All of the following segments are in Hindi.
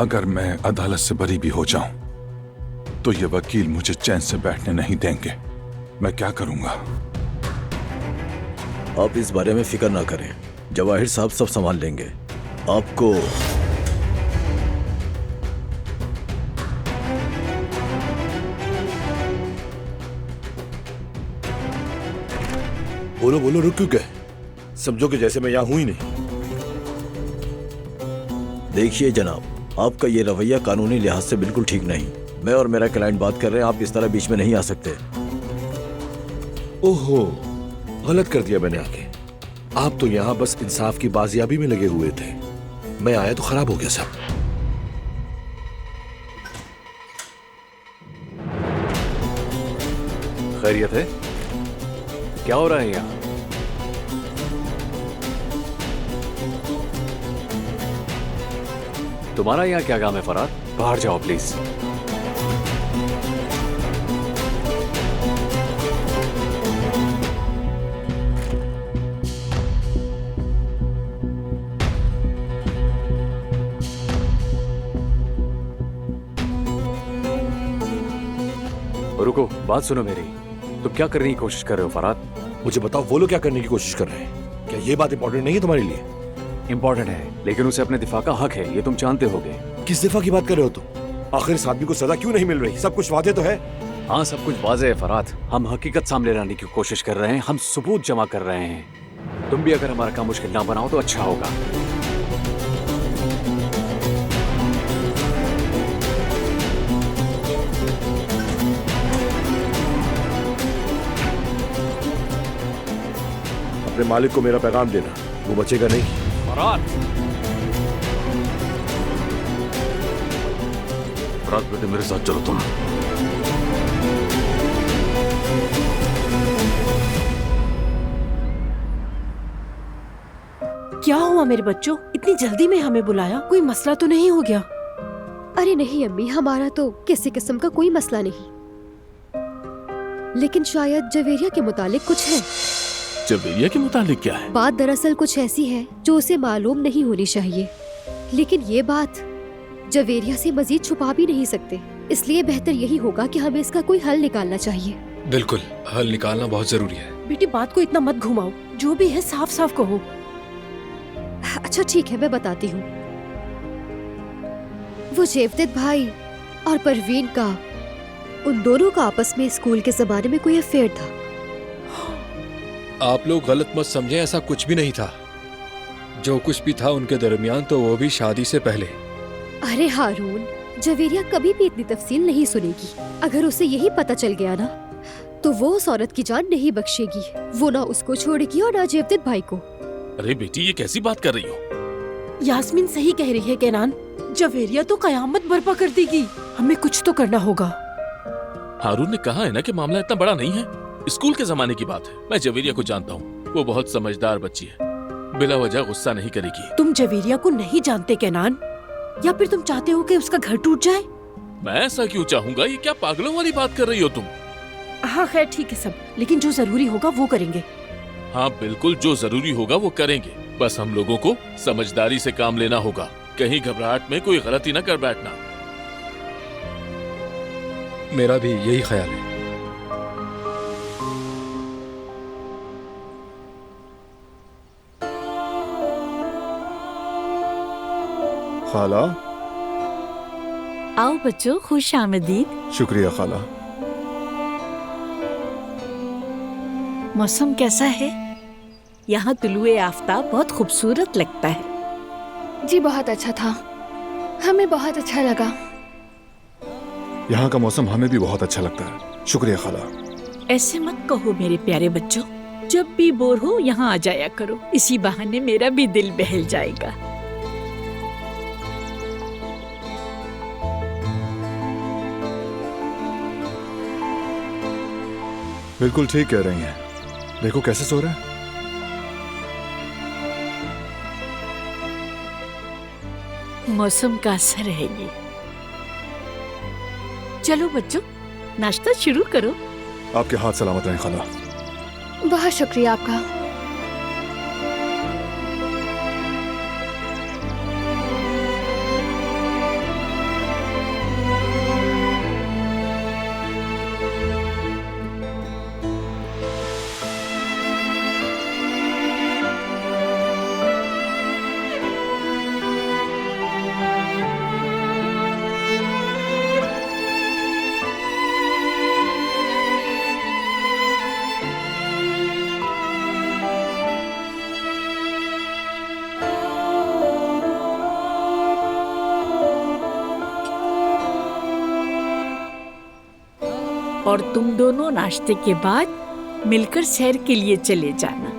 अगर मैं अदालत से बरी भी हो जाऊं तो ये वकील मुझे चैन से बैठने नहीं देंगे। मैं क्या करूंगा? आप इस बारे में फिक्र ना करें, जवाहिर साहब सब संभाल लेंगे। आपको बोलो बोलो, रुक क्यों गए? समझो कि जैसे मैं यहाँ हूं ही नहीं। देखिए जनाब, आपका ये रवैया कानूनी लिहाज से बिल्कुल ठीक नहीं। मैं और मेरा क्लाइंट बात कर रहे हैं, आप इस तरह बीच में नहीं आ सकते। ओहो, गलत कर दिया मैंने आके। आप तो यहाँ बस इंसाफ की बाजियाबी में लगे हुए थे। मैं आया तो खराब हो गया सब। खैरियत है? क्या हो रहा है यहाँ? तुम्हारा यहाँ क्या काम है फरहाद? बाहर जाओ प्लीज। रुको, बात सुनो मेरी। तुम क्या करने की कोशिश कर रहे हो फरहाद? मुझे बताओ, वो लोग क्या करने की कोशिश कर रहे हैं? क्या ये बात इंपॉर्टेंट नहीं है तुम्हारे लिए? इंपॉर्टेंट है, लेकिन उसे अपने दिफा का हक है, ये तुम जानते होगे। किस दिफा की बात कर रहे हो तुम? आखिर इस आदमी को सजा क्यों नहीं मिल रही? सब कुछ वादे तो है। हाँ, सब कुछ वाज़ेह है फरहाद। हम हकीकत सामने लाने की कोशिश कर रहे हैं, हम सबूत जमा कर रहे हैं। तुम भी अगर हमारा काम मुश्किल ना बनाओ तो अच्छा होगा। अपने मालिक को मेरा पैगाम देना, वो बचेगा नहीं। फरहाद, रात बेटे मेरे साथ चलो तुम। क्या हुआ मेरे बच्चों, इतनी जल्दी में हमें बुलाया? कोई मसला तो नहीं हो गया? अरे नहीं अम्मी, हमारा तो किसी किस्म का कोई मसला नहीं, लेकिन शायद जवेरिया के मुतालिक कुछ है। जवेरिया के मुतालिक क्या है? बात दरअसल कुछ ऐसी है जो उसे मालूम नहीं होनी चाहिए, लेकिन ये बात जवेरिया से मजीद छुपा भी नहीं सकते। इसलिए बेहतर यही होगा कि हमें इसका कोई हल निकालना चाहिए। बिल्कुल, हल निकालना बहुत जरूरी है। बेटी बात को इतना मत घुमाओ, जो भी है साफ साफ कहो। अच्छा ठीक है, मैं बताती हूँ। वो जेवदेद भाई और परवीन का, उन दोनों का आपस में स्कूल के जमाने में कोई अफेयर था। आप लोग गलत मत समझें, ऐसा कुछ भी नहीं था। जो कुछ भी था उनके दरमियान, तो वो भी शादी से पहले। अरे हारून, जवेरिया कभी भी इतनी तफसील नहीं सुनेगी। अगर उसे यही पता चल गया ना, तो वो उस औरत की जान नहीं बख्शेगी। वो ना उसको छोड़ेगी और ना जेवदेद भाई को। अरे बेटी, ये कैसी बात कर रही हो? यास्मीन सही कह रही है केनान, जवेरिया तो कयामत बर्पा कर देगी। हमें कुछ तो करना होगा। हारून ने कहा है ना कि मामला इतना बड़ा नहीं है। स्कूल के जमाने की बात है। मैं जवेरिया को जानता हूँ, वो बहुत समझदार बच्ची है, बिला वजह गुस्सा नहीं करेगी। तुम जवेरिया को नहीं जानते केनान, या फिर तुम चाहते हो कि उसका घर टूट जाए? मैं ऐसा क्यों चाहूंगा? ये क्या पागलों वाली बात कर रही हो तुम? हाँ खैर ठीक है सब, लेकिन जो जरूरी होगा वो करेंगे। हाँ बिल्कुल, जो जरूरी होगा वो करेंगे। बस हम लोगों को समझदारी से काम लेना होगा। कहीं घबराहट में कोई गलती न कर बैठना। मेरा भी यही ख्याल है। खाला, आओ बच्चों, खुश आमदीद। शुक्रिया खाला। मौसम कैसा है? यहाँ तुलुए आफ्ताब बहुत खूबसूरत लगता है। जी बहुत अच्छा था, हमें बहुत अच्छा लगा। यहाँ का मौसम हमें भी बहुत अच्छा लगता है। शुक्रिया खाला। ऐसे मत कहो मेरे प्यारे बच्चों, जब भी बोर हो यहाँ आ जाया करो, इसी बहाने मेरा भी दिल बहल जाएगा। बिल्कुल ठीक कह रही हैं। देखो कैसे सो रहा है। मौसम का असर है ये। चलो बच्चों, नाश्ता शुरू करो। आपके हाथ सलामत रहें खाला। बहुत शुक्रिया आपका। और तुम दोनों नाश्ते के बाद मिलकर सैर के लिए चले जाना।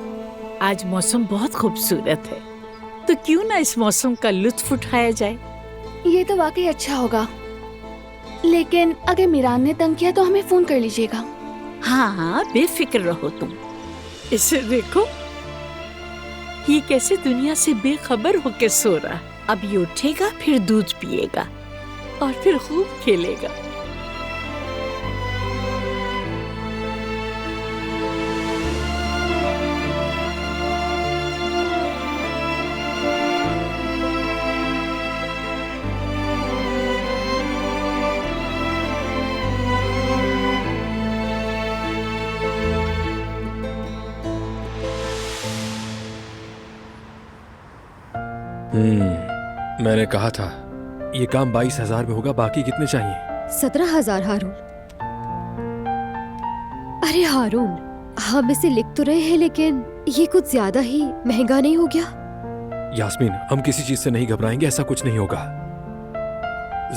आज मौसम बहुत खूबसूरत है, तो क्यों ना इस मौसम का लुत्फ उठाया जाए। ये तो वाकई अच्छा होगा, लेकिन अगर मीरान ने तंग किया तो हमें फोन कर लीजिएगा। हाँ हाँ, बेफिक्र रहो तुम। इसे देखो, ये कैसे दुनिया से बेखबर होकर सो रहा। अब ये उठेगा, फिर दूध पिएगा और फिर खूब खेलेगा। मैंने कहा था ये काम 22,000 में होगा। बाकी कितने चाहिए? 17,000 हारून। अरे हारून, हम इसे लिख तो रहे हैं, लेकिन ये कुछ ज्यादा ही महंगा नहीं हो गया? यास्मीन, हम किसी चीज से नहीं घबराएंगे, ऐसा कुछ नहीं होगा।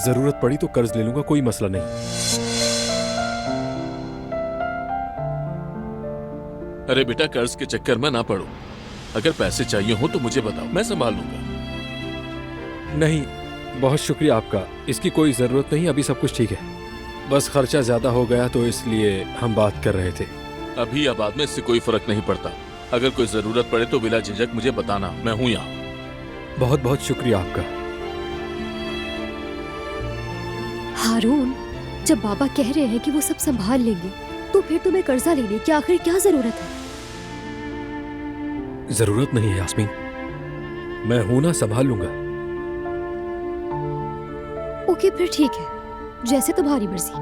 जरूरत पड़ी तो कर्ज ले लूंगा, कोई मसला नहीं। अरे बेटा, कर्ज के चक्कर में ना पड़ो। अगर पैसे चाहिए हो तो मुझे बताओ, मैं संभाल लूंगा। नहीं, बहुत शुक्रिया आपका, इसकी कोई जरूरत नहीं। अभी सब कुछ ठीक है, बस खर्चा ज्यादा हो गया तो इसलिए हम बात कर रहे थे। अभी या बाद में इससे कोई फर्क नहीं पड़ता। अगर कोई जरूरत पड़े तो बिला झिझक मुझे बताना, मैं हूं यहाँ। बहुत बहुत शुक्रिया आपका। हारून, जब बाबा कह रहे हैं कि वो सब संभाल लेंगे, तो फिर तुम्हें कर्जा लेने की आखिर क्या जरूरत है? जरूरत नहीं है यास्मीन, मैं हूं ना, संभाल लूंगा। ओके, फिर ठीक है, जैसे तुम्हारी मर्जी।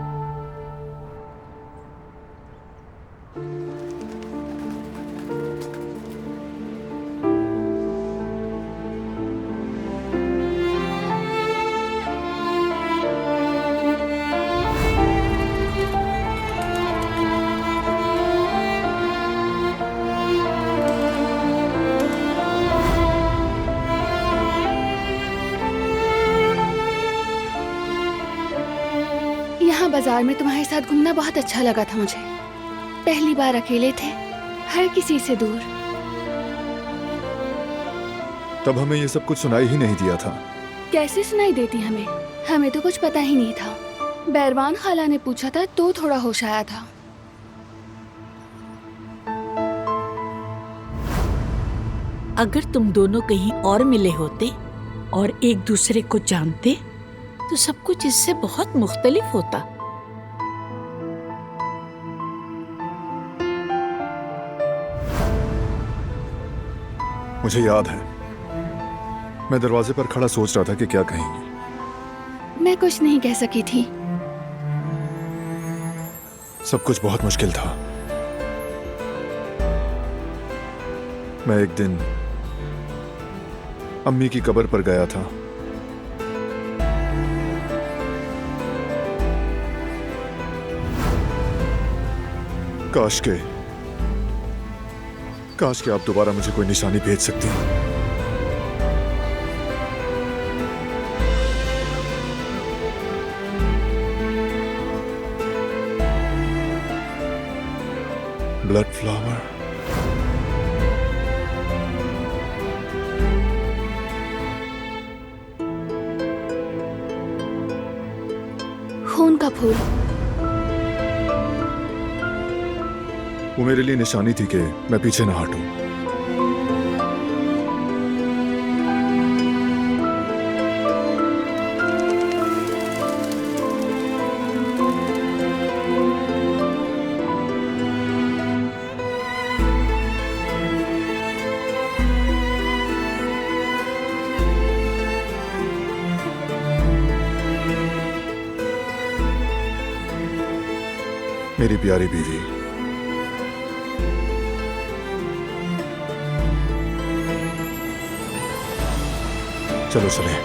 यहाँ बाजार में तुम्हारे साथ घूमना बहुत अच्छा लगा था मुझे। पहली बार अकेले थे, हर किसी से दूर। तब हमें ये सब कुछ सुनाई ही नहीं दिया था। कैसे सुनाई देती हमें? हमें तो कुछ पता ही नहीं था। बैरवान खाला ने पूछा था तो थोड़ा होश आया था। अगर तुम दोनों कहीं और मिले होते और एक दूसरे को जानते तो सब कुछ इससे बहुत मुख्तलिफ होता। मुझे याद है, मैं दरवाजे पर खड़ा सोच रहा था कि क्या कहेंगी। मैं कुछ नहीं कह सकी थी। सब कुछ बहुत मुश्किल था। मैं एक दिन अम्मी की कब्र पर गया था। काश के आप दोबारा मुझे कोई निशानी भेज सकती हैं। ब्लड फ्लावर, खून का फूल। वो मेरे लिए निशानी थी कि मैं पीछे ना हटूं। मेरी प्यारी बीवी, चलो चलें।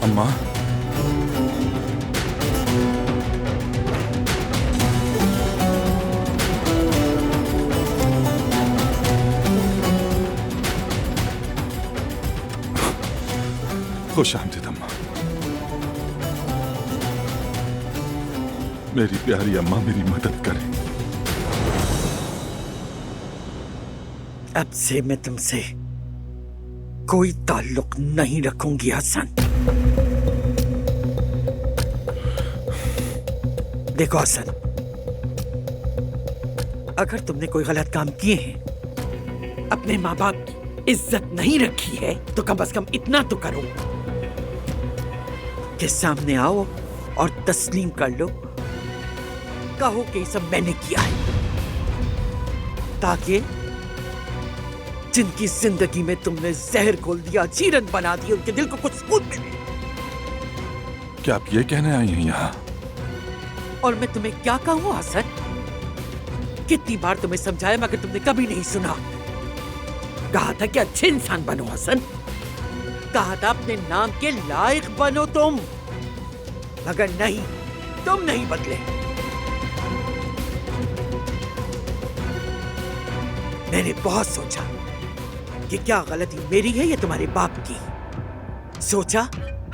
अम्मा, खुश आमदीद अम्मा। मेरी प्यारी अम्मा, मेरी मदद करें। अब से मैं तुमसे कोई ताल्लुक नहीं रखूंगी हसन। देखो हसन, अगर तुमने कोई गलत काम किए हैं, अपने माँ बाप की इज्जत नहीं रखी है, तो कम से कम इतना तो करो कि सामने आओ और तस्लीम कर लो, कहो कि ये सब मैंने किया है, ताकि जिनकी जिंदगी में तुमने जहर घोल दिया, चीरन बना दी, उनके दिल को कुछ सुकून मिले। क्या आप ये कहने आई हैं यहाँ? और मैं तुम्हें क्या कहूँ हसन? कितनी बार तुम्हें समझाया मगर तुमने कभी नहीं सुना। कहा था कि अच्छे इंसान बनो हसन, कहा था अपने नाम के लायक बनो तुम, मगर नहीं, तुम नहीं बदले। मैंने बहुत सोचा कि क्या गलती मेरी है या तुम्हारे बाप की। सोचा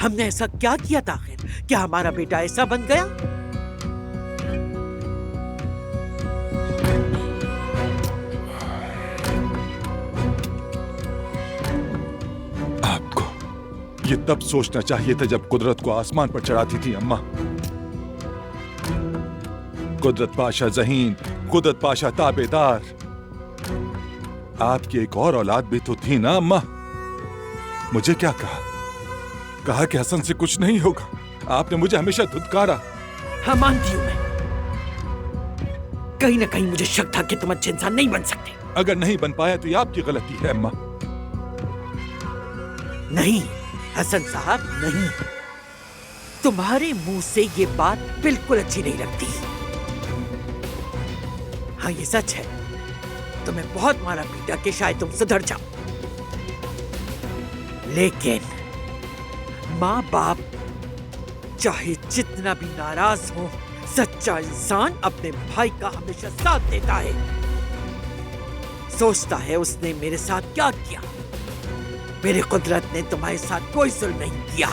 हमने ऐसा क्या किया था आखिर, क्या हमारा बेटा ऐसा बन गया? आपको ये तब सोचना चाहिए था जब कुदरत को आसमान पर चढ़ाती थी अम्मा। कुदरत पाशा ज़हीन, कुदरत पाशा ताबेदार। आपकी एक और औलाद भी तो थी ना अम्मा। मुझे क्या कहा? कहा कि हसन से कुछ नहीं होगा। आपने मुझे हमेशा धुतकारा। हाँ, मानती हूं मैं। कहीं ना कहीं मुझे शक था कि तुम अच्छे इंसान नहीं बन सकते। अगर नहीं बन पाया तो ये आपकी गलती है अम्मा। नहीं हसन साहब, नहीं। तुम्हारे मुंह से ये बात बिल्कुल अच्छी नहीं लगती। हाँ, ये सच है, तुम्हें बहुत मारा पीटा कि शायद तुम सुधर जाओ, लेकिन माँ बाप चाहे जितना भी नाराज हो, सच्चा इंसान अपने भाई का हमेशा साथ देता है। सोचता है उसने मेरे साथ क्या किया। मेरी कुदरत ने तुम्हारे साथ कोई जुल्म नहीं किया,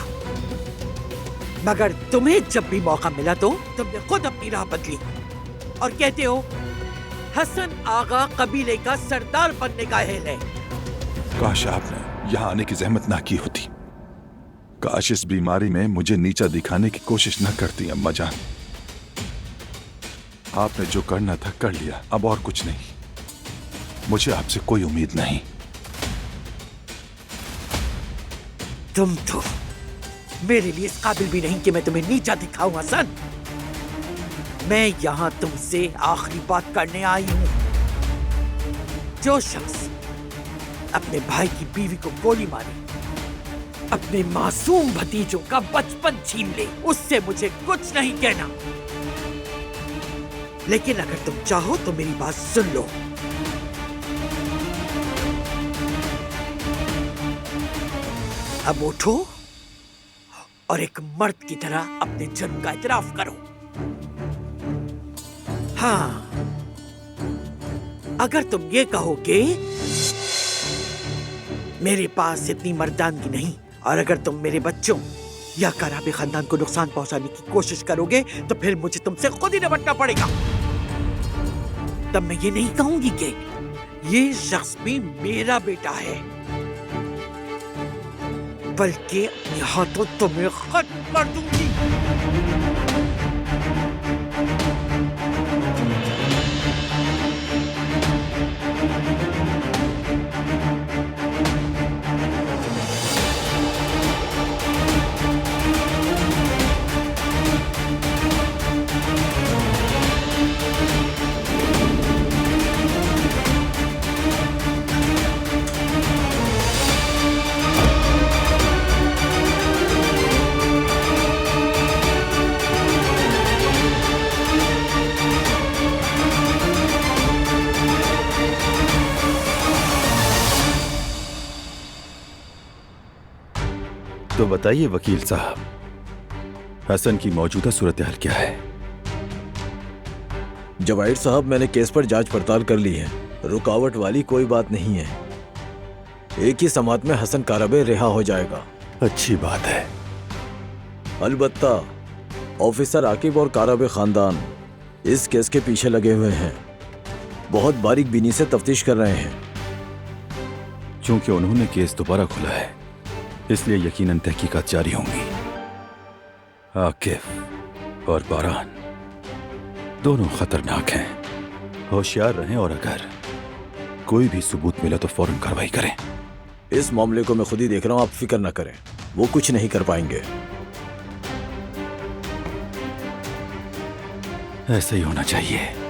मगर तुम्हें जब भी मौका मिला तो तुमने खुद अपनी राह बदली और कहते हो हसन आगा कबीले का सरदार बनने का अहल है। काश आपने यहाँ आने की जहमत ना की होती। काश इस बीमारी में मुझे नीचा दिखाने की कोशिश न करती अम्मा जान। आपने जो करना था कर लिया, अब और कुछ नहीं। मुझे आपसे कोई उम्मीद नहीं। तुम तो मेरे लिए इस काबिल भी नहीं कि मैं तुम्हें नीचा दिखाऊं हसन। मैं यहाँ तुमसे आखिरी बात करने आई हूँ। जो शख्स अपने भाई की बीवी को गोली मारे, अपने मासूम भतीजों का बचपन छीन ले, उससे मुझे कुछ नहीं कहना। लेकिन अगर तुम चाहो तो मेरी बात सुन लो। अब उठो और एक मर्द की तरह अपने जुर्म का इतराफ करो। हाँ, अगर तुम ये कहोगे मेरे पास इतनी मर्दानगी नहीं, और अगर तुम मेरे बच्चों या कराबे खानदान को नुकसान पहुंचाने की कोशिश करोगे, तो फिर मुझे तुमसे खुद ही निपटना पड़ेगा। तब मैं ये नहीं कहूंगी कि ये शख्स भी मेरा बेटा है, बल्कि अपने हाथों तुम्हें खत्म कर दूंगी। तो बताइए वकील साहब, हसन की मौजूदा सूरत हाल क्या है? जवाहिर साहब, मैंने केस पर जांच पड़ताल कर ली है। रुकावट वाली कोई बात नहीं है। एक ही समात में हसन काराबे रिहा हो जाएगा। अच्छी बात है। अलबत्ता ऑफिसर आकिब और काराबे खानदान इस केस के पीछे लगे हुए हैं, बहुत बारीक बीनी से तफ्तीश कर रहे हैं। चूंकि उन्होंने केस दोबारा खुला है, इसलिए यकीनन तहकीकात जारी होंगी। आकिब और बारान दोनों खतरनाक हैं। होशियार रहें और अगर कोई भी सबूत मिला तो फौरन कार्रवाई करें। इस मामले को मैं खुद ही देख रहा हूं, आप फिक्र न करें, वो कुछ नहीं कर पाएंगे। ऐसा ही होना चाहिए।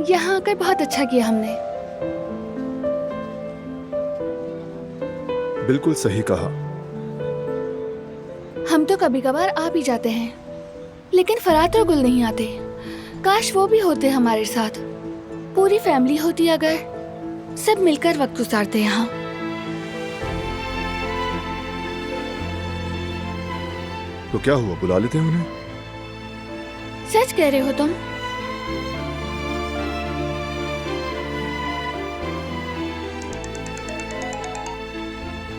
यहाँ आकर बहुत अच्छा किया हमने। बिल्कुल सही कहा। हम तो कभी कभार आ भी जाते हैं, लेकिन फरात और गुल नहीं आते। काश वो भी होते हमारे साथ। पूरी फैमिली होती अगर, सब मिलकर वक्त गुजारते यहाँ। तो क्या हुआ, बुला लेते हैं उन्हें? सच कह रहे हो तुम?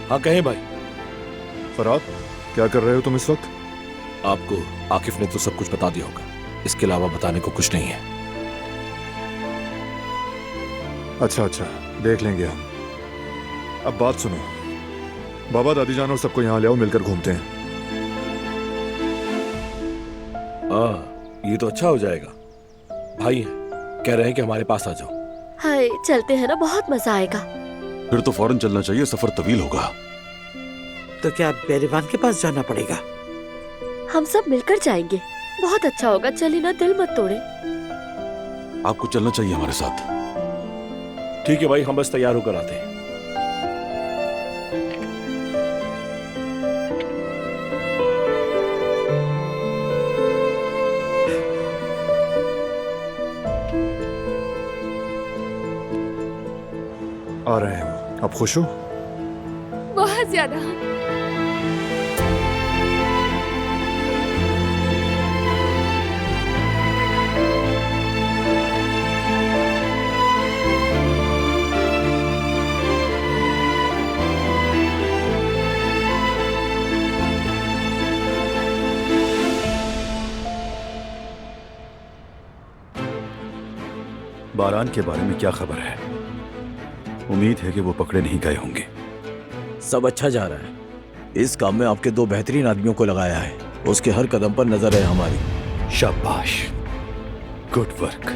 हाँ कहें भाई। फरात, क्या कर रहे हो तुम इस वक्त? आपको आकिफ ने तो सब कुछ बता दिया होगा, इसके अलावा बताने को कुछ नहीं है। अच्छा अच्छा, देख लेंगे हम। अब बात सुनो, बाबा दादी जान और सबको यहाँ ले आओ, मिलकर घूमते हैं। ये तो अच्छा हो जाएगा। भाई कह रहे हैं कि हमारे पास आ जाओ। हाय, चलते हैं ना, बहुत मजा आएगा। फिर तो फौरन चलना चाहिए, सफर तवील होगा। तो क्या बेरीवान के पास जाना पड़ेगा? हम सब मिलकर जाएंगे, बहुत अच्छा होगा। चलिए ना, दिल मत तोड़े। आपको चलना चाहिए हमारे साथ। ठीक है भाई, हम बस तैयार होकर आते हैं। आ रहे हैं। आप खुश हो? बहुत ज्यादा। बारान के बारे में क्या खबर है? उम्मीद है कि वो पकड़े नहीं गए होंगे। सब अच्छा जा रहा है। इस काम में आपके दो बेहतरीन आदमियों को लगाया है, उसके हर कदम पर नजर है हमारी। शाबाश, गुड वर्क।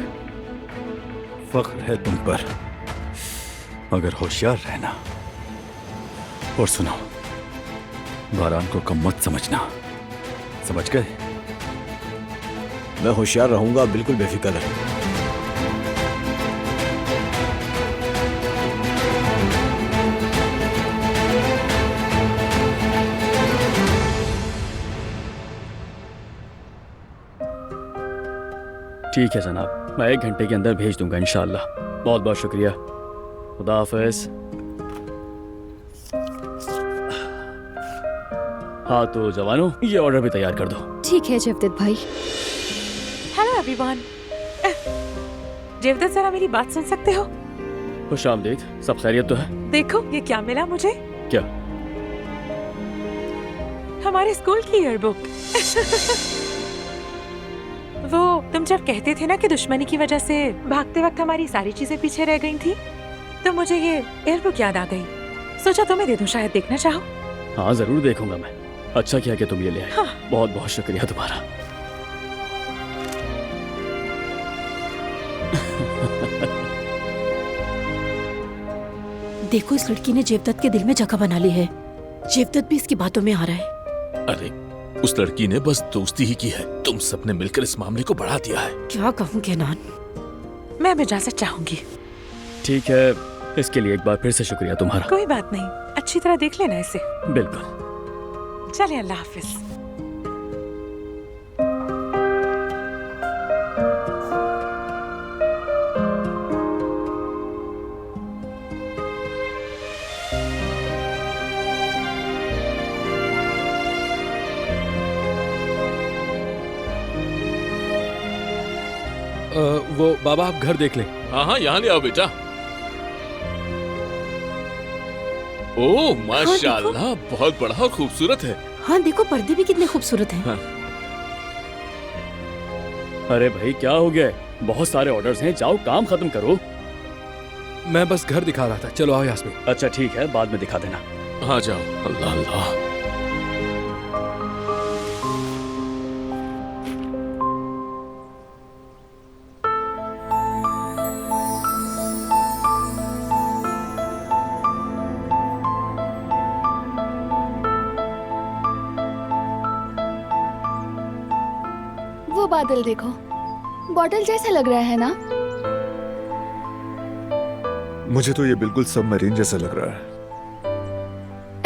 फख्र है तुम पर, मगर होशियार रहना। और सुनो, बारान को कम मत समझना, समझ गए? मैं होशियार रहूंगा, बिल्कुल बेफिक्र रहें। ठीक है जनाब, मैं 1 घंटे के अंदर भेज दूंगा इंशाअल्लाह। बहुत बहुत शुक्रिया, खुदा हाफिज। हाँ तो जवानों, ये ऑर्डर भी तैयार कर दो। ठीक है जवदत भाई। Hello everyone. जवदत जरा मेरी बात सुन सकते हो? खुश आमदीद, सब खैरियत तो है? देखो ये क्या मिला मुझे। क्या? हमारे स्कूल की ईयरबुक। वो तुम जब कहते थे ना कि दुश्मनी की वजह से भागते वक्त हमारी सारी चीजें पीछे रह गई थी, तो मुझे ये ईयरबुक याद आ गई। सोचा तुम्हें दे दूं, शायद देखना चाहो। हाँ जरूर देखूंगा मैं। अच्छा किया कि तुम ये ले आए। हाँ। बहुत बहुत शुक्रिया तुम्हारा। देखो इस लड़की ने जेवदत्त के दिल में जगह बना ली है। जेवदत्त भी इसकी बातों में आ रहा है। अरे उस लड़की ने बस दोस्ती ही की है, तुम सबने मिलकर इस मामले को बढ़ा दिया है। क्या कहूँ केनान, मैं अब इजाजत चाहूंगी। ठीक है, इसके लिए एक बार फिर से शुक्रिया तुम्हारा। कोई बात नहीं, अच्छी तरह देख लेना इसे। बिल्कुल। चले, अल्लाह हाफिज। वो बाबा आप घर देख लें। हाँ हाँ यहाँ ले आओ बेटा। ओह माशाल्लाह, बहुत बड़ा और खूबसूरत है। हाँ देखो पर्दे भी कितने खूबसूरत हैं। हाँ। अरे भाई क्या हो गया? बहुत सारे ऑर्डर्स हैं, जाओ काम खत्म करो। मैं बस घर दिखा रहा था। चलो आओ यास्मीन। अच्छा ठीक है, बाद में दिखा देना। हाँ जाओ। अल्लाह अल्लाह। वो बादल देखो, बॉटल जैसा लग रहा है ना? मुझे तो ये बिल्कुल सबमरीन जैसा लग रहा है।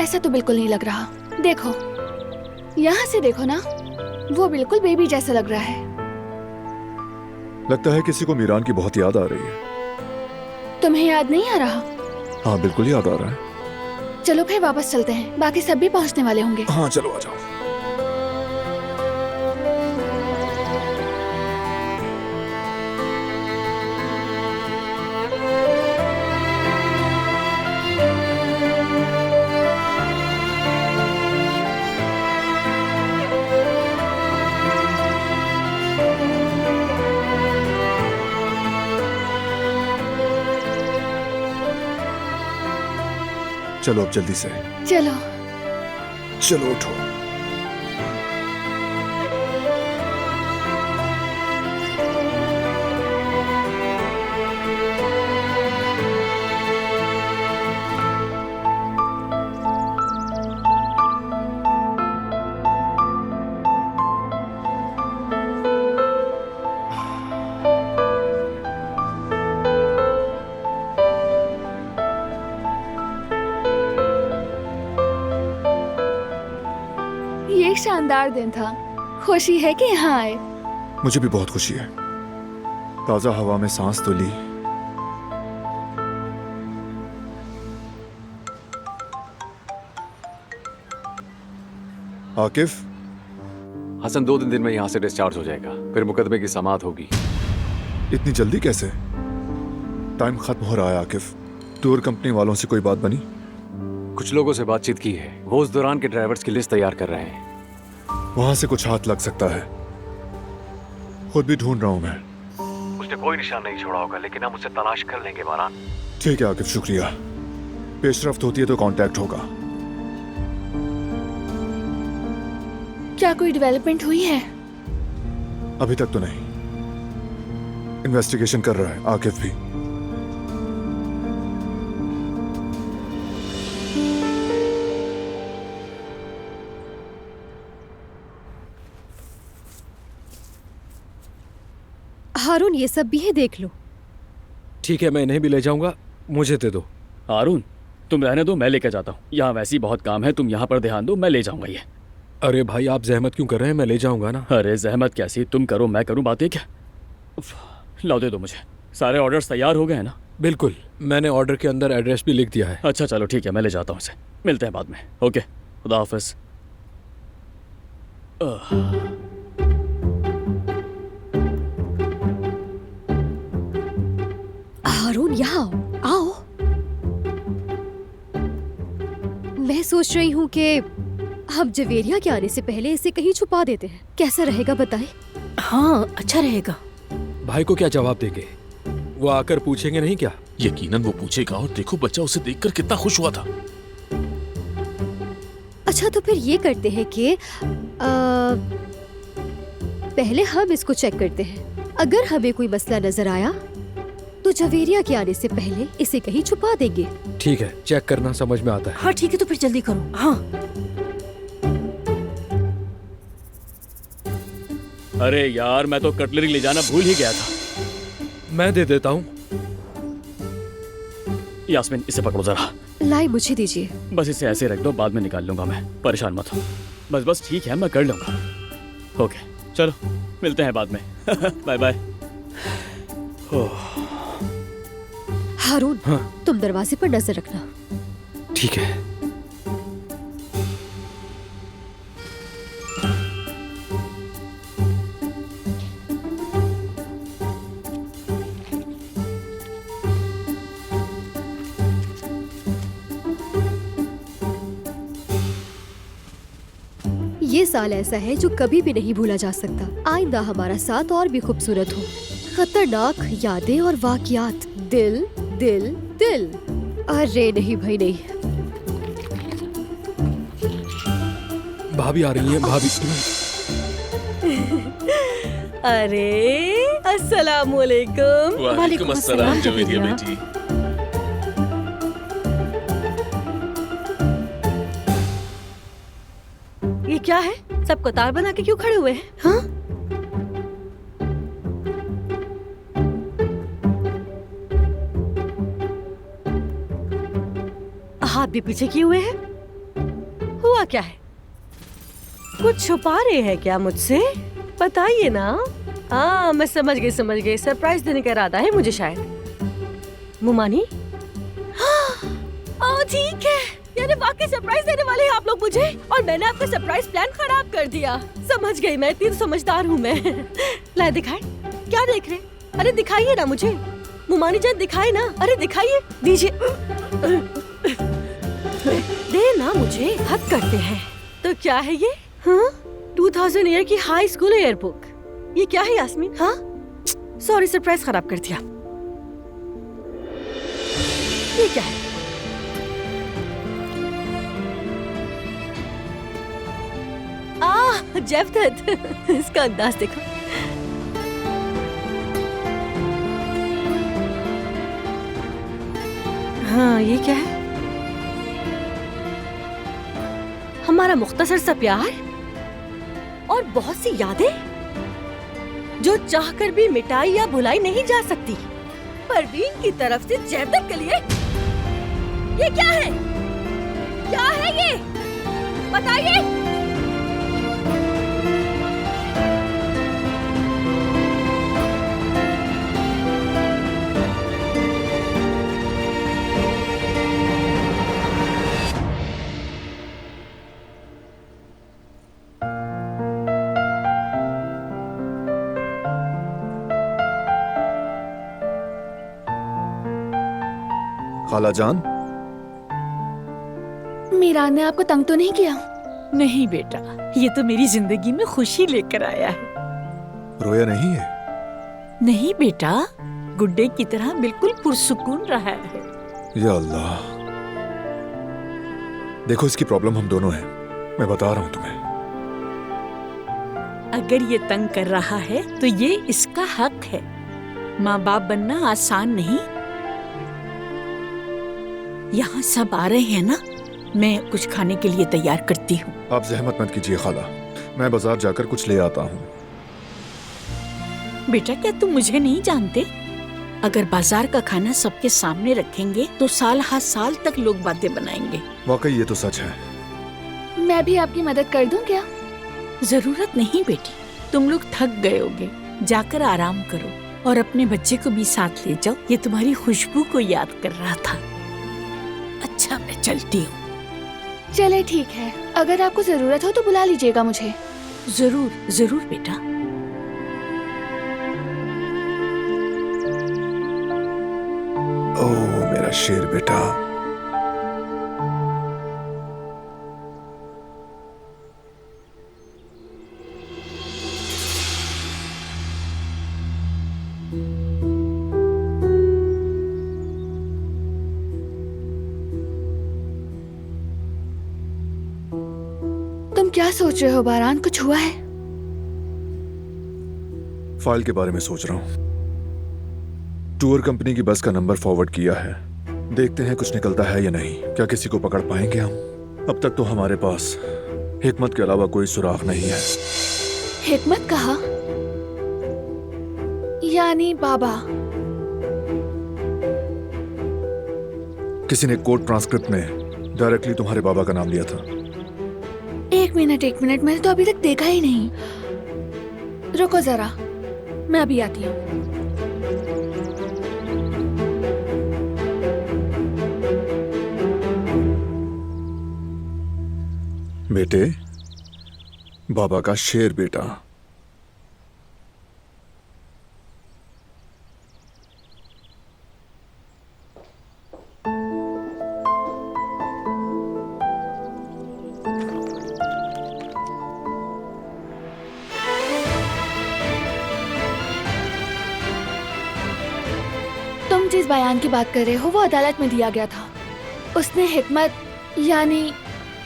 ऐसा तो बिल्कुल नहीं लग रहा। देखो, यहाँ से देखो ना, वो बिल्कुल बेबी जैसा लग रहा है। लगता है किसी को मीरान की बहुत याद आ रही है। तुम्हें याद नहीं आ रहा? हाँ बिल्कुल याद आ रहा है। चलो फिर वापस चलते हैं, बाकी सब भी पहुँचने वाले होंगे। हाँ चलो आ जाओ। चलो अब जल्दी से। चलो चलो उठो। ये शानदार दिन था। खुशी है कि यहाँ आए। मुझे भी बहुत खुशी है। ताजा हवा में सांस तो ली। आकिफ, हसन 2-3 दिन में यहाँ से डिस्चार्ज हो जाएगा, फिर मुकदमे की समाअत होगी। इतनी जल्दी कैसे? टाइम खत्म हो रहा है आकिफ। टूर कंपनी वालों से कोई बात बनी? कुछ लोगों से बातचीत की है, वो उस दौरान के ड्राइवर्स की लिस्ट तैयार कर रहे हैं। वहां से कुछ हाथ लग सकता है। खुद भी ढूंढ रहा हूं मैं। उसने कोई निशान नहीं छोड़ा होगा, लेकिन हम उसे तलाश कर लेंगे बारान। ठीक है आकिफ, शुक्रिया। पेशरफ्त होती है तो कांटेक्ट होगा। क्या कोई डेवलपमेंट हुई है? अभी तक तो नहीं। इन्वेस्टिगेशन कर रहा है आकिफ भी। हारून ये सब भी है, देख लो। ठीक है, मैं इन्हें भी ले जाऊंगा, मुझे दे दो। हारून तुम रहने दो, मैं लेकर जाता हूँ। यहाँ वैसे ही बहुत काम है, तुम यहाँ पर ध्यान दो, मैं ले जाऊंगा ये। अरे भाई आप जहमत क्यों कर रहे हैं, मैं ले जाऊंगा ना। अरे जहमत कैसी, तुम करो मैं करूँ, बात है क्या। लाओ दे दो मुझे। सारे ऑर्डर्स तैयार हो गए हैं ना? बिल्कुल, मैंने ऑर्डर के अंदर एड्रेस भी लिख दिया है। अच्छा चलो ठीक है, मैं ले जाता हूँ इसे। मिलते हैं बाद में। ओके, खुदा हाफिज। हारून, यहाँ आओ। आओ। मैं सोच रही हूँ कि हम जवेरिया के आने से पहले इसे कहीं छुपा देते हैं। कैसा रहेगा बताएं? हाँ, अच्छा रहेगा। भाई को क्या जवाब देंगे? वो आकर पूछेंगे नहीं क्या? यकीनन वो पूछेगा, और देखो बच्चा उसे देखकर कितना खुश हुआ था। अच्छा, तो फिर ये करते हैं कि पहले हम इसको चेक करते हैं। अगर हमें कोई मसला नजर आया तो जवेरिया के आने से पहले इसे कहीं छुपा देंगे। ठीक है, चेक करना समझ में आता है। हाँ ठीक है, तो फिर जल्दी करो। हाँ। अरे यार, मैं तो कटलरी ले जाना भूल ही गया था। मैं दे देता हूँ। यास्मीन, इसे पकड़ो जरा। लाई, मुझे दीजिए। बस इसे ऐसे रख दो, बाद में निकाल लूंगा मैं। परेशान मत हो। बस ठीक है, मैं कर लूंगा। ओके, चलो मिलते हैं बाद में। Bye bye. हारून, हाँ? तुम दरवाजे पर नजर रखना। ठीक है। ये साल ऐसा है जो कभी भी नहीं भूला जा सकता। आइंदा हमारा साथ और भी खूबसूरत हो। खतरनाक यादें और वाकयात। दिल दिल दिल। अरे नहीं भाई नहीं। भाभी आ रही है। भाभी। अरे अस्सलाम वालेकुम। वालेकुम अस्सलाम जवेरिया बेटी। ये क्या है? सब कतार बना के क्यों खड़े हुए हैं? हाँ? हाथ भी पीछे किए हुए हैं। हुआ क्या है? कुछ छुपा रहे हैं क्या मुझसे? बताइए ना। हाँ, मैं समझ गई। सरप्राइज देने का इरादा है मुझे शायद। मुमानी? हाँ, ठीक है। यानी वाकई सरप्राइज देने वाले हैं आप लोग मुझे, और मैंने आपका सरप्राइज प्लान खराब कर दिया। समझ गई मैं, इतनी समझदार हूँ मैं। ला दिखाए। क्या देख रहे? अरे दिखाइए ना मुझे। मुमानी जान दिखाए ना। अरे दिखाइए, दीजिए। दे ना मुझे, हद करते हैं। तो क्या है ये? हाँ, 2000 ईयर की हाई स्कूल एयरबुक। ये क्या है यास्मीन? हाँ, सॉरी, सरप्राइज खराब कर दिया। ये क्या है? जेवदत, इसका अंदाज देखो। हाँ, ये क्या है? हमारा मुख्तसर सा प्यार और बहुत सी यादें जो चाहकर भी मिटाई या भुलाई नहीं जा सकती। परवीन की तरफ से जेवदत के लिए। ये क्या है? क्या है ये? बताइए। खाला जान, मीरा ने आपको तंग तो नहीं किया? नहीं बेटा, ये तो मेरी जिंदगी में खुशी लेकर आया है। रोया नहीं है? नहीं बेटा, गुड्डे की तरह बिल्कुल पुरसुकून रहा है। या अल्लाह, देखो इसकी प्रॉब्लम हम दोनों हैं। मैं बता रहा हूँ तुम्हें। अगर ये तंग कर रहा है तो ये इसका हक है। माँ बाप बनना आसान नहीं। यहाँ सब आ रहे हैं ना, मैं कुछ खाने के लिए तैयार करती हूँ। आप जहमत मत कीजिए खाला, मैं बाजार जाकर कुछ ले आता हूँ। बेटा, क्या तुम मुझे नहीं जानते? अगर बाजार का खाना सबके सामने रखेंगे तो साल हर साल तक लोग बातें बनाएंगे। वाकई ये तो सच है। मैं भी आपकी मदद कर दूं क्या? जरूरत नहीं बेटी, तुम लोग थक गए होगे, जाकर आराम करो और अपने बच्चे को भी साथ ले जाओ। ये तुम्हारी खुशबू को याद कर रहा था। अच्छा, मैं चलती हूँ। चले ठीक है, अगर आपको जरूरत हो तो बुला लीजिएगा मुझे। जरूर जरूर बेटा। ओह मेरा शेर बेटा। तुम क्या सोच रहे हो बारान? कुछ हुआ है? फाइल के बारे में सोच रहा हूँ। टूर कंपनी की बस का नंबर फॉरवर्ड किया है। देखते हैं कुछ निकलता है या नहीं। क्या किसी को पकड़ पाएंगे हम? अब तक तो हमारे पास हिकमत के अलावा कोई सुराग नहीं है। हिकमत कहा? यानी बाबा? किसी ने कोर्ट ट्रांसक्रिप्ट में डायरेक्टली तुम्हारे बाबा का नाम लिया था। एक मिनट मैंने तो अभी तक देखा ही नहीं। रुको जरा, मैं अभी आती हूँ। बेटे, बाबा का शेर बेटा। तुम जिस बयान की बात कर रहे हो वो अदालत में दिया गया था। उसने हिकमत यानी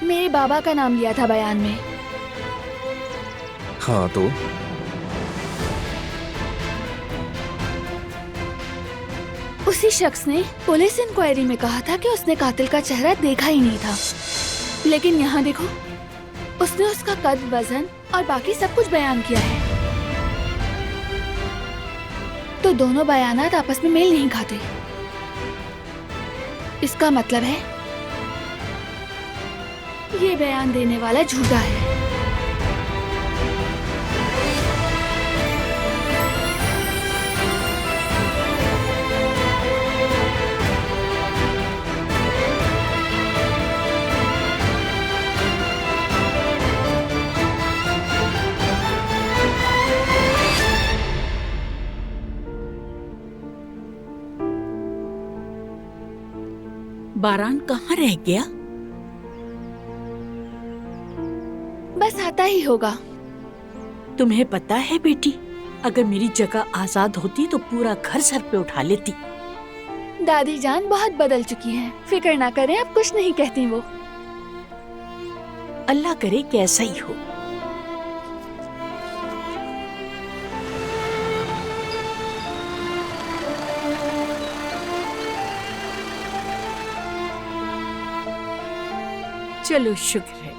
मेरे बाबा का नाम लिया था बयान में। हाँ तो उसी शख्स ने पुलिस इंक्वायरी में कहा था कि उसने कातिल का चेहरा देखा ही नहीं था, लेकिन यहाँ देखो, उसने उसका कद, वजन और बाकी सब कुछ बयान किया है। तो दोनों बयानात आपस में मेल नहीं खाते। इसका मतलब है ये बयान देने वाला झूठा है। बारान कहाँ रह गया? बस आता ही होगा। तुम्हें पता है बेटी, अगर मेरी जगह आजाद होती तो पूरा घर सर पे उठा लेती। दादी जान बहुत बदल चुकी हैं। फिक्र ना करें, अब कुछ नहीं कहती वो। अल्लाह करे कि ऐसा ही हो। चलो शुक्र है,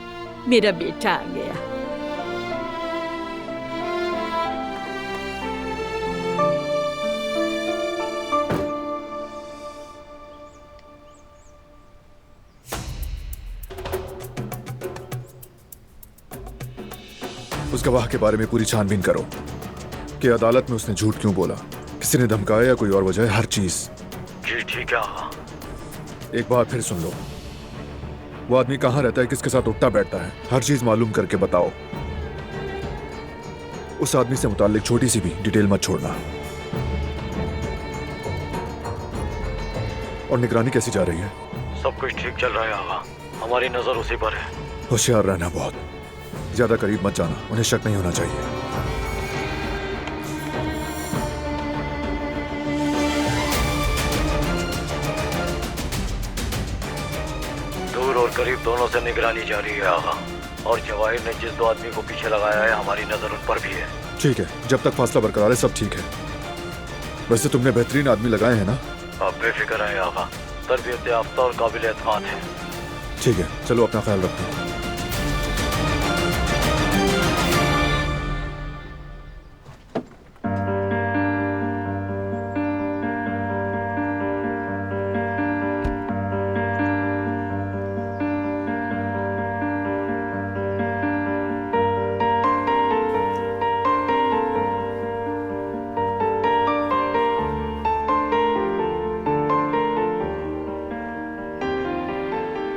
मेरा बेटा आ गया। उस गवाह के बारे में पूरी छानबीन करो कि अदालत में उसने झूठ क्यों बोला, किसी ने धमकाया या कोई और वजह है, हर चीज। जी ठीक है। एक बार फिर सुन लो, वो आदमी कहाँ रहता है, किसके साथ उठता बैठता है, हर चीज मालूम करके बताओ। उस आदमी से मुताल्लिक छोटी सी भी डिटेल मत छोड़ना। और निगरानी कैसी जा रही है? सब कुछ ठीक चल रहा है आगा, हमारी नजर उसी पर है। होशियार रहना, बहुत ज्यादा करीब मत जाना, उन्हें शक नहीं होना चाहिए। दूर और करीब दोनों से निगरानी जारी है आगा, और जवाहिर ने जिस दो आदमी को पीछे लगाया है, हमारी नजर उन पर भी है। ठीक है, जब तक फासला बरकरार है सब ठीक है। वैसे तुमने बेहतरीन आदमी लगाए हैं ना? आप बेफिक्र हैं आगा, तरबियत याफ्ता और काबिल एतमाद है। ठीक है, चलो अपना ख्याल रखो।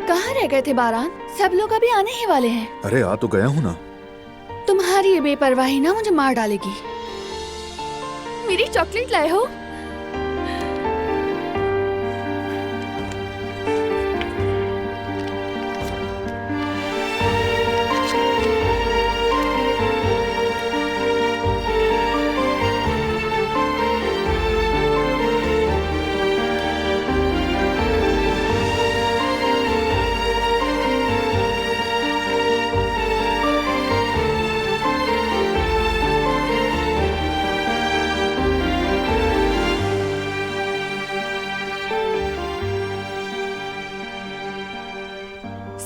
कहाँ रह गए थे बारान? सब लोग अभी आने ही वाले हैं। अरे आ तो गया हूँ ना। तुम्हारे तुम्हारी ये बेपरवाही ना मुझे मार डालेगी। मेरी चॉकलेट लाए हो?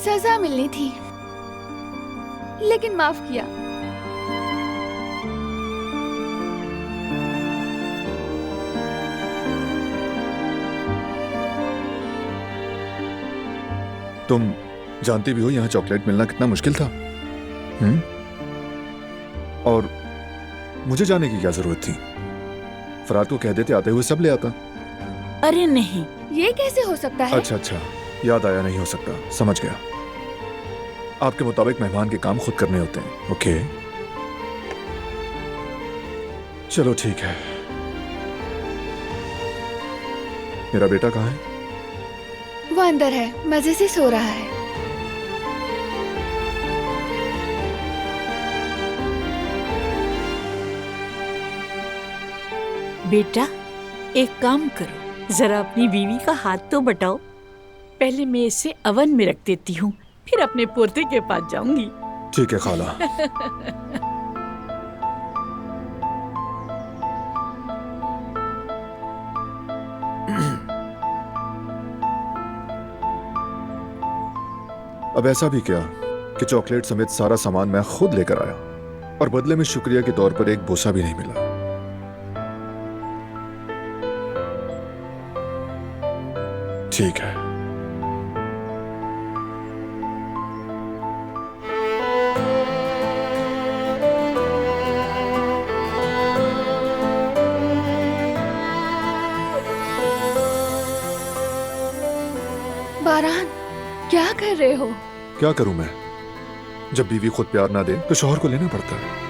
सजा मिलनी थी, लेकिन माफ किया। तुम जानती भी हो यहाँ चॉकलेट मिलना कितना मुश्किल था। और मुझे जाने की क्या जरूरत थी? फराद को कह देते, आते हुए सब ले आता। अरे नहीं, ये कैसे हो सकता है? अच्छा, याद आया, नहीं हो सकता, समझ गया। आपके मुताबिक मेहमान के काम खुद करने होते हैं। ओके, चलो ठीक है। मेरा बेटा कहाँ है? वो अंदर है, मजे से सो रहा है। बेटा, एक काम करो, जरा अपनी बीवी का हाथ तो बटाओ। पहले मैं इसे अवन में रख देती हूँ, फिर अपने पोते के पास जाऊंगी। ठीक है खाला। अब ऐसा भी क्या कि चॉकलेट समेत सारा सामान मैं खुद लेकर आया और बदले में शुक्रिया के तौर पर एक बोसा भी नहीं मिला। ठीक है। बारान, क्या कर रहे हो? क्या करूं मैं? जब बीवी खुद प्यार ना दे तो शौहर को लेना पड़ता है।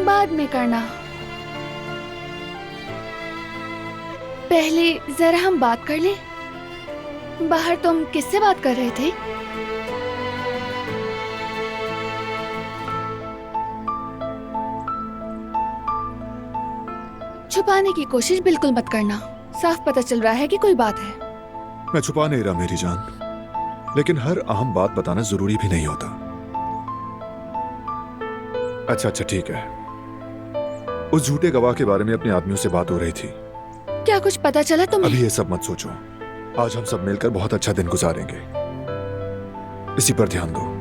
बाद में करना, पहले जरा हम बात कर लें। बाहर तुम किससे बात कर रहे थे? छुपाने की कोशिश बिल्कुल मत करना, साफ पता चल रहा है कि कोई बात है। मैं छुपा नहीं रहा मेरी जान, लेकिन हर अहम बात बताना जरूरी भी नहीं होता। अच्छा ठीक है। उस झूठे गवाह के बारे में अपने आदमियों से बात हो रही थी। क्या कुछ पता चला तुम्हें? अभी ये सब मत सोचो, आज हम सब मिलकर बहुत अच्छा दिन गुजारेंगे, इसी पर ध्यान दो।